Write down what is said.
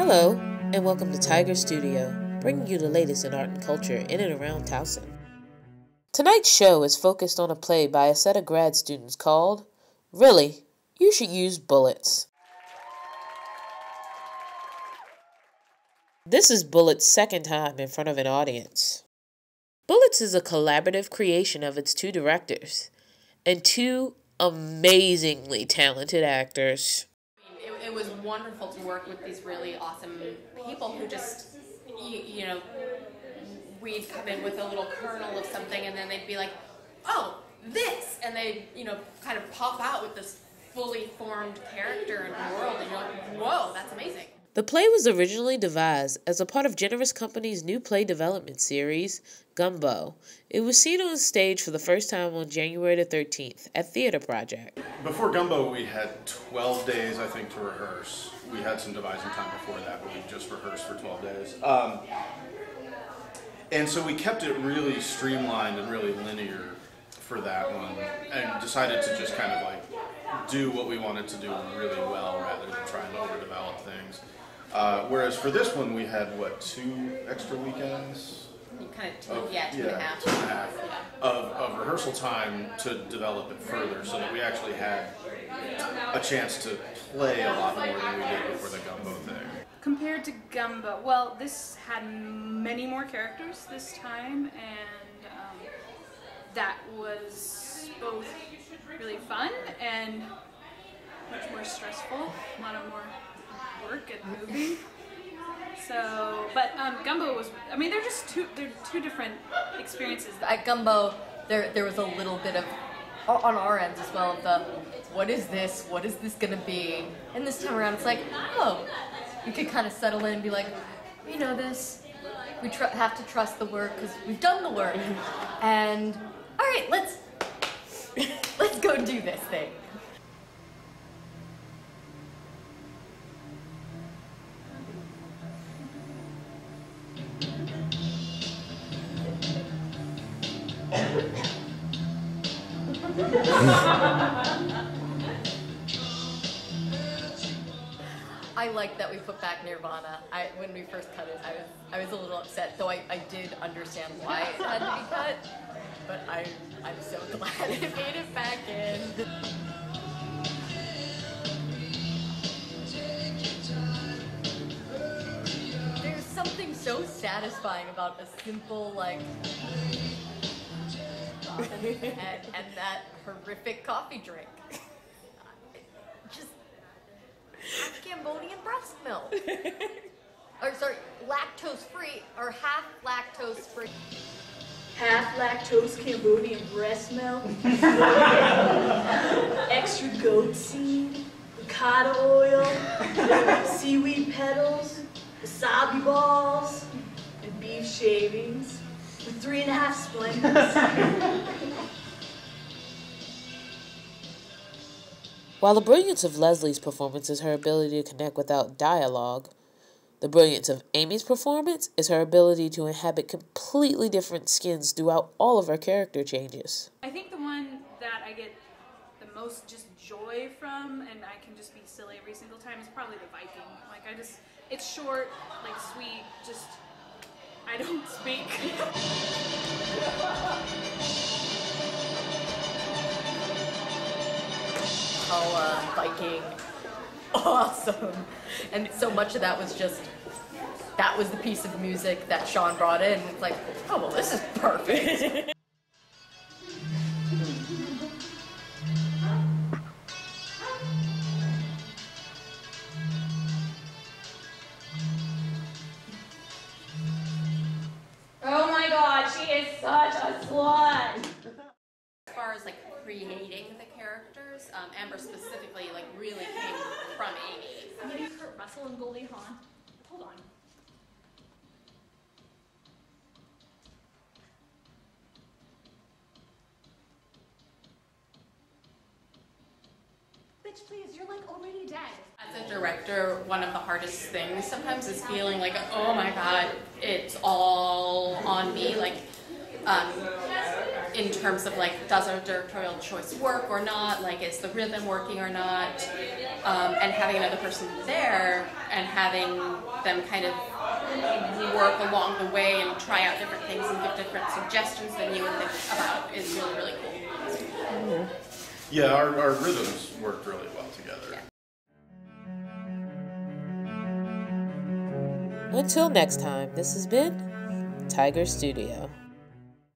Hello, and welcome to Tiger Studio, bringing you the latest in art and culture in and around Towson. Tonight's show is focused on a play by a set of grad students called, Really, You Should Use Bullets. This is Bullets' second time in front of an audience. Bullets is a collaborative creation of its two directors and two amazingly talented actors. It was wonderful to work with these really awesome people who just, you know, we'd come in with a little kernel of something and then they'd be like, oh, this! And they'd, kind of pop out with this fully formed character and world and you're like, whoa, that's amazing. The play was originally devised as a part of Generous Company's new play development series, Gumbo. It was seen on stage for the first time on January the 13th at Theater Project. Before Gumbo, we had 12 days, I think, to rehearse. We had some devising time before that, but we just rehearsed for 12 days. And so we kept it really streamlined and really linear for that one, and decided to just kind of like do what we wanted to do really well rather than try and overdevelop things. Whereas for this one, we had, 2 extra weekends? Two and a half. Of rehearsal time to develop it further so that we actually had a chance to play a lot more than we did before the Gumbo thing. Compared to Gumbo, well, this had many more characters this time, and that was both really fun and much more stressful, a lot of more work and moving. So, but Gumbo was, they're just they're two different experiences. At Gumbo, there was a little bit of, on our ends as well, of the, what is this gonna be? And this time around it's like, oh, you could kind of settle in and be like, we know this, we have to trust the work because we've done the work. And, all right, let's go do this thing. I like that we put back Nirvana. When we first cut it, I was a little upset, though I did understand why it had to be cut. But I'm so glad it made it back in. There's something so satisfying about a simple, and that horrific coffee drink. Just half Cambodian breast milk. Or sorry, lactose-free, or half lactose-free. Half lactose Cambodian breast milk, extra goat seed, ricotta oil, seaweed petals, wasabi balls, and beef shavings with 3.5 Splendors. While the brilliance of Leslie's performance is her ability to connect without dialogue, the brilliance of Amy's performance is her ability to inhabit completely different skins throughout all of her character changes. I think the one that I get the most just joy from, and I can just be silly every single time, is probably the Viking. It's short, sweet, just, I don't speak. Viking, awesome. And so much of that was just, that was the piece of music that Sean brought in. It's like, oh, well, this is perfect. Oh my god, she is such a slut! As far as creating the characters, Amber specifically really came from Amy. I'm getting Kurt Russell and Goldie Hawn. Hold on. Bitch, please, you're already dead. As a director, one of the hardest things sometimes is feeling oh my god, it's all on me. in terms of like, does our directorial choice work or not? Like, is the rhythm working or not? And having another person there and having them kind of work along the way and try out different things and give different suggestions than you would think about is really, really cool. Yeah, our rhythms worked really well together. Until next time, this has been Tiger Studio.